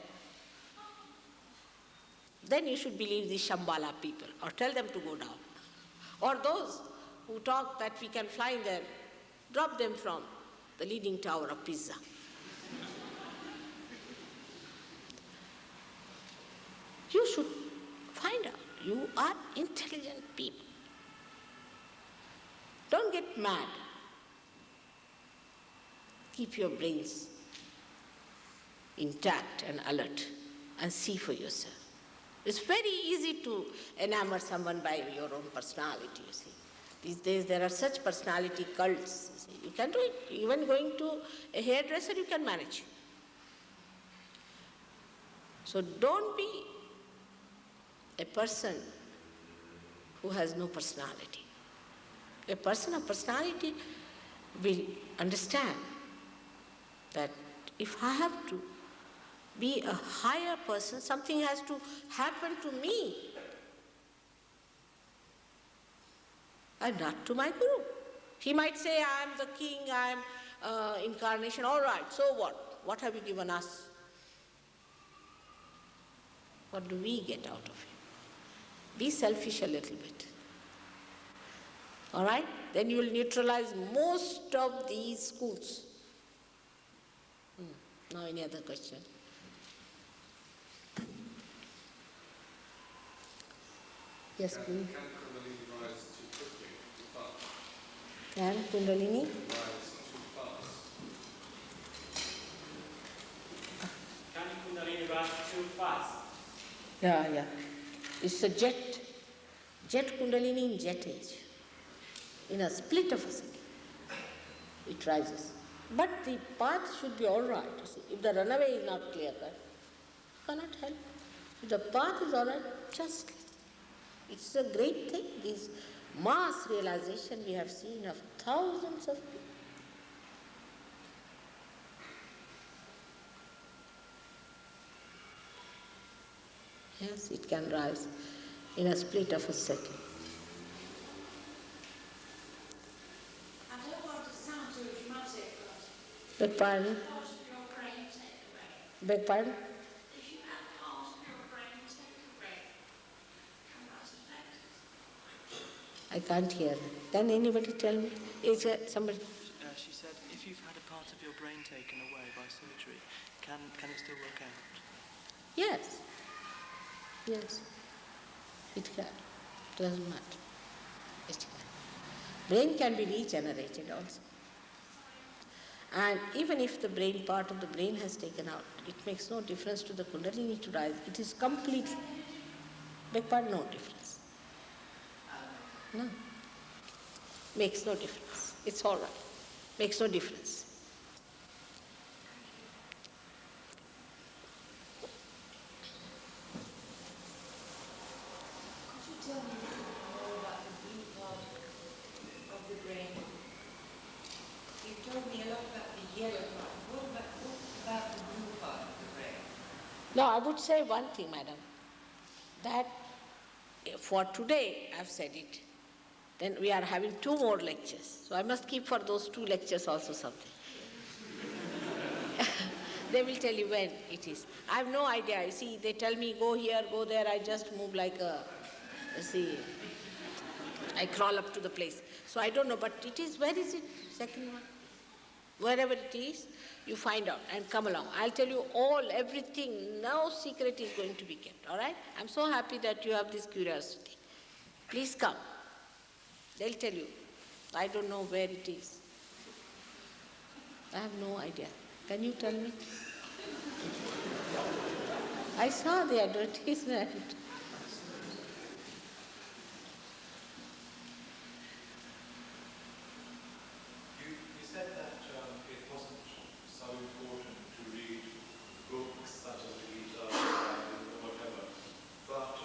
then you should believe these Shambhala people, or tell them to go down. Or those who talk that we can fly there, drop them from the leaning tower of Pisa. You should find out. You are intelligent people. Don't get mad. Keep your brains intact and alert and see for yourself. It's very easy to enamor someone by your own personality, you see. These days there are such personality cults. You see. You can do it. Even going to a hairdresser, you can manage. So don't be a person who has no personality. A person of personality will understand that if I have to be a higher person, something has to happen to me and not to my guru. He might say, I am the king, I am incarnation, all right, so what? What have you given us? What do we get out of it? Be selfish a little bit. All right? Then you will neutralize most of these schools. Now any other question? Yes, please. Can Kundalini rise too fast?
Can Kundalini rise too fast?
Yeah. It's a jet. Jet Kundalini in jet age. In a split of a second, it rises. But the path should be all right. You see. If the runaway is not clear cut, cannot help. If the path is all right, just it's a great thing. This mass realization we have seen of thousands of people. Yes, it can rise in a split of a second.
I don't want to sound too dramatic, but
Beg pardon?
part of your brain take away.
Beg pardon?
If you have part of your brain take away, can that affect it?
I can't hear. Can anybody tell me? Is there somebody?
She said, if you've had a part of your brain taken away by surgery, can it still work out?
Yes. Yes. It can. It doesn't matter. It can. Brain can be regenerated also. And even if the brain part of the brain has taken out, it makes no difference to the Kundalini to rise. It is completely, beg pardon, no difference. No. Makes no difference. It's all right. Makes no difference.
Could you tell me a little bit more about the blue part of the brain? You told me a lot about the yellow part. What about the blue part of the brain?
No, I would say one thing, madam, that for today I've said it. Then we are having 2 more lectures. So I must keep for those 2 lectures also something. They will tell you when it is. I have no idea. You see, they tell me go here, go there. I just move like a, you see, I crawl up to the place. So I don't know, but it is, where is it? Second one? Wherever it is, you find out and come along. I'll tell you all, everything. No secret is going to be kept, all right? I'm so happy that you have this curiosity. Please come. They'll tell you. I don't know where it is. I have no idea. Can you tell me? I saw the advertisement.
You said that it wasn't so important to read books such as the Gita or whatever, but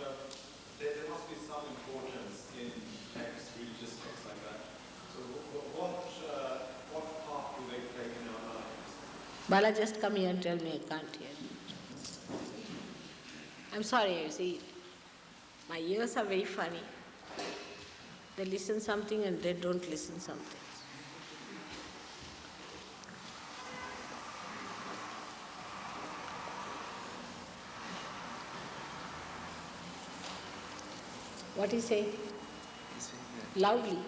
there must be some importance in texts, religious texts like that. So what part do they play in our lives?
Bala, just come here and tell me I can't hear. I'm sorry, you see, my ears are very funny. They listen something and they don't listen something. What is saying? Loudly.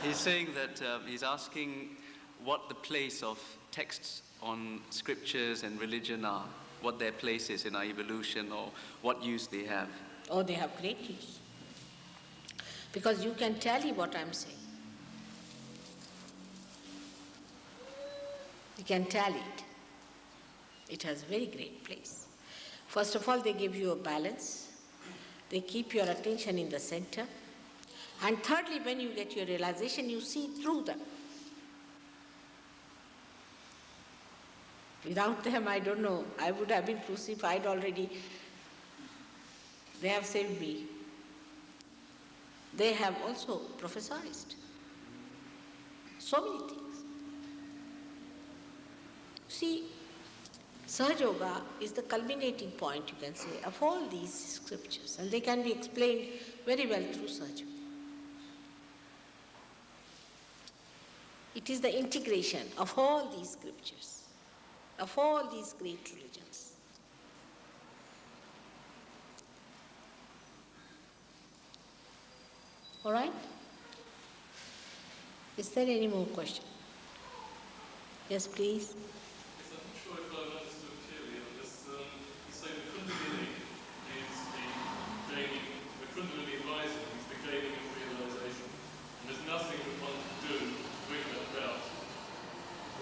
He's saying that he's asking what the place of texts on scriptures and religion are, what their place is in our evolution or what use they have.
Oh, they have great use. because you can tally what I'm saying. You can tally it. It has a very great place. First of all, they give you a balance. They keep your attention in the center. And thirdly, when you get your realization, you see through them. Without them, I don't know, I would have been crucified already. They have saved me. They have also prophesied so many things. See, Sahaja Yoga is the culminating point, you can say, of all these scriptures, and they can be explained very well through Sahaja Yoga. It is the integration of all these scriptures, of all these great religions. All right? Is there any more question? Yes, please.
Yes, I'm not sure if I've understood clearly on this. You say the Kundalini is the gaining, the Kundalini rising is the gaining of realization, and there's nothing that one can do to bring that about.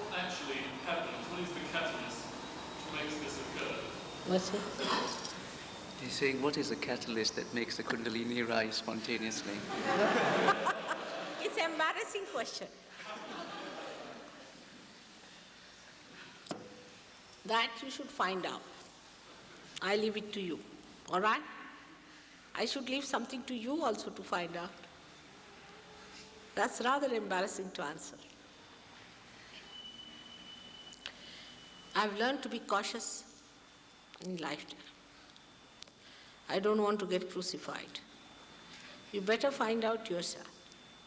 What actually happens? What is the catalyst which makes this occur?
What's it?
He's saying, what is the catalyst that makes the Kundalini rise spontaneously?
It's an embarrassing question. That you should find out. I leave it to you. All right? I should leave something to you also to find out. That's rather embarrassing to answer. I've learned to be cautious in lifetime. I don't want to get crucified. You better find out yourself.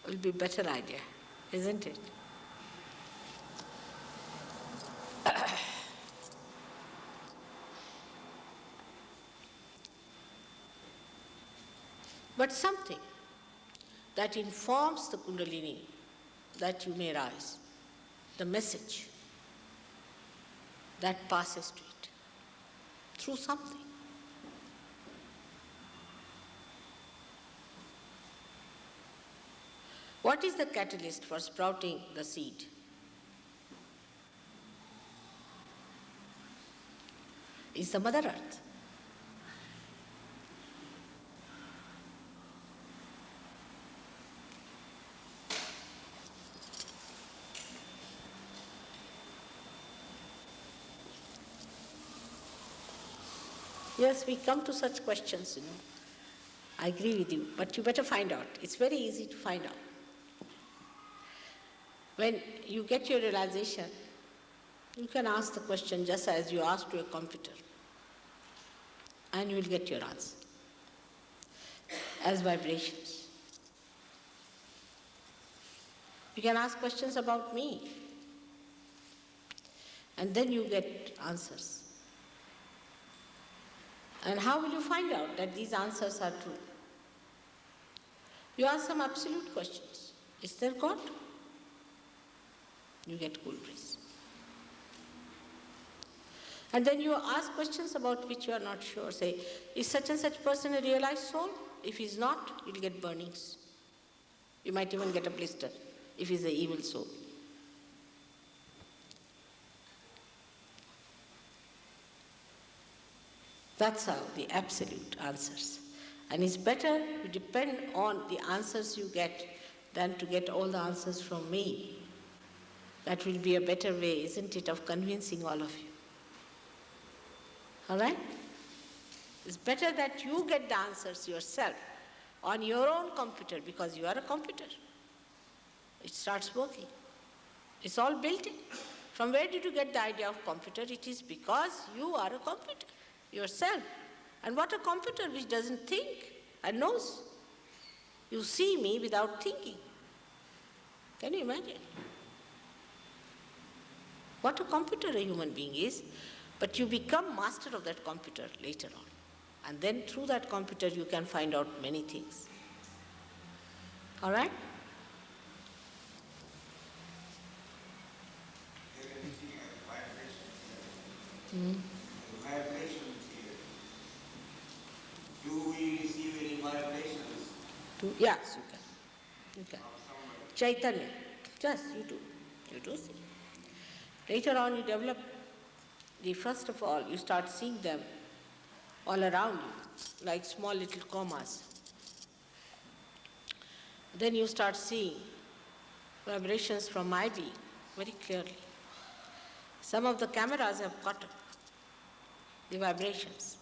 It will be a better idea, isn't it? But something that informs the Kundalini that you may rise, the message that passes to it through something. What is the catalyst for sprouting the seed? It's the Mother Earth. Yes, we come to such questions, I agree with you, but you better find out. It's very easy to find out. When you get your realization, you can ask the question just as you ask to a computer, and you will get your answer as vibrations. You can ask questions about me, and then you get answers. And how will you find out that these answers are true? You ask some absolute questions. Is there God? You get cool breeze. And then you ask questions about which you are not sure. Say, is such and such person a realized soul? If he's not, you'll get burnings. You might even get a blister if he's an evil soul. That's how the absolute answers. And it's better to depend on the answers you get than to get all the answers from me. That will be a better way, isn't it, of convincing all of you. All right? It's better that you get the answers yourself on your own computer, because you are a computer. It starts working. It's all built in. From where did you get the idea of computer? It is because you are a computer yourself. And what a computer which doesn't think and knows. You see me without thinking. Can you imagine? What a computer a human being is, but you become master of that computer later on. And then through that computer you can find out many things. All right?
The vibrations here. Do we receive any vibrations
Yes, you can. You can. Chaitanya. Yes, you do. You do see. Later on you develop first of all, you start seeing them all around you, like small little commas. Then you start seeing vibrations from my being very clearly. Some of the cameras have caught up the vibrations.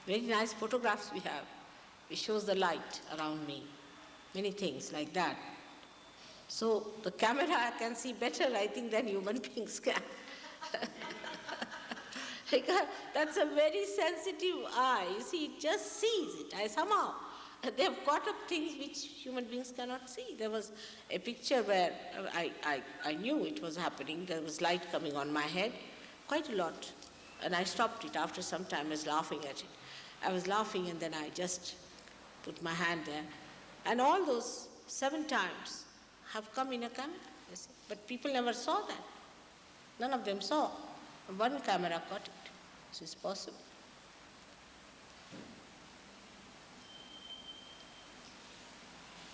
Very nice photographs we have. It shows the light around me, many things like that. So the camera can see better, I think, than human beings can. Because that's a very sensitive eye. You see, it just sees it. Somehow, they have caught up things which human beings cannot see. There was a picture where I knew it was happening. There was light coming on my head, quite a lot. And I stopped it after some time. I was laughing at it. I was laughing and then I just put my hand there. And all those 7 times have come in a camera, you see. But people never saw that. None of them saw. One camera caught it. So it's possible.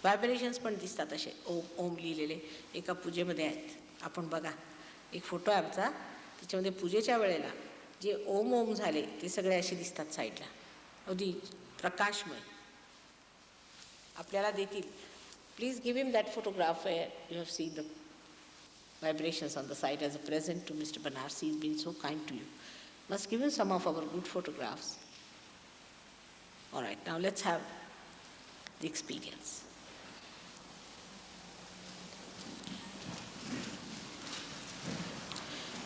Vibrations पण दिसतात असे ओम लिहिलेले एका पूजेमध्ये आहेत. आपण बघा, एक photo आहे आमचा, त्याच्यामध्ये पूजेच्या वेळेला जे ओम ओम झाले ते सगळे असे दिसतात साईडला, अगदी प्रकाशमय आपल्याला देतील. Please give him that photograph where you have seen the vibrations on the side as a present to Mr. Banarsi. He's been so kind to you. Must give him some of our good photographs. All right, now let's have the experience.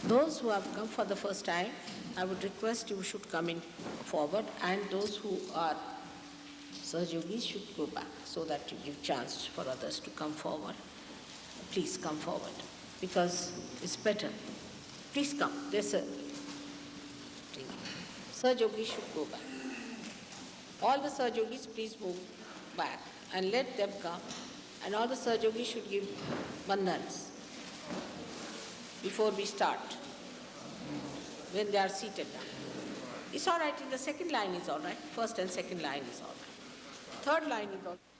Those who have come for the first time, I would request you should come in forward, and those who are Sahajogis should go back so that you give chance for others to come forward. Please come forward because it's better. Please come. There's a Sahajogis should go back. All the Sahajogis please move back and let them come, and all the Sahajogis should give bandhans before we start, when they are seated down. It's all right, in the second line is all right, first and second line is all right. Third line is all right.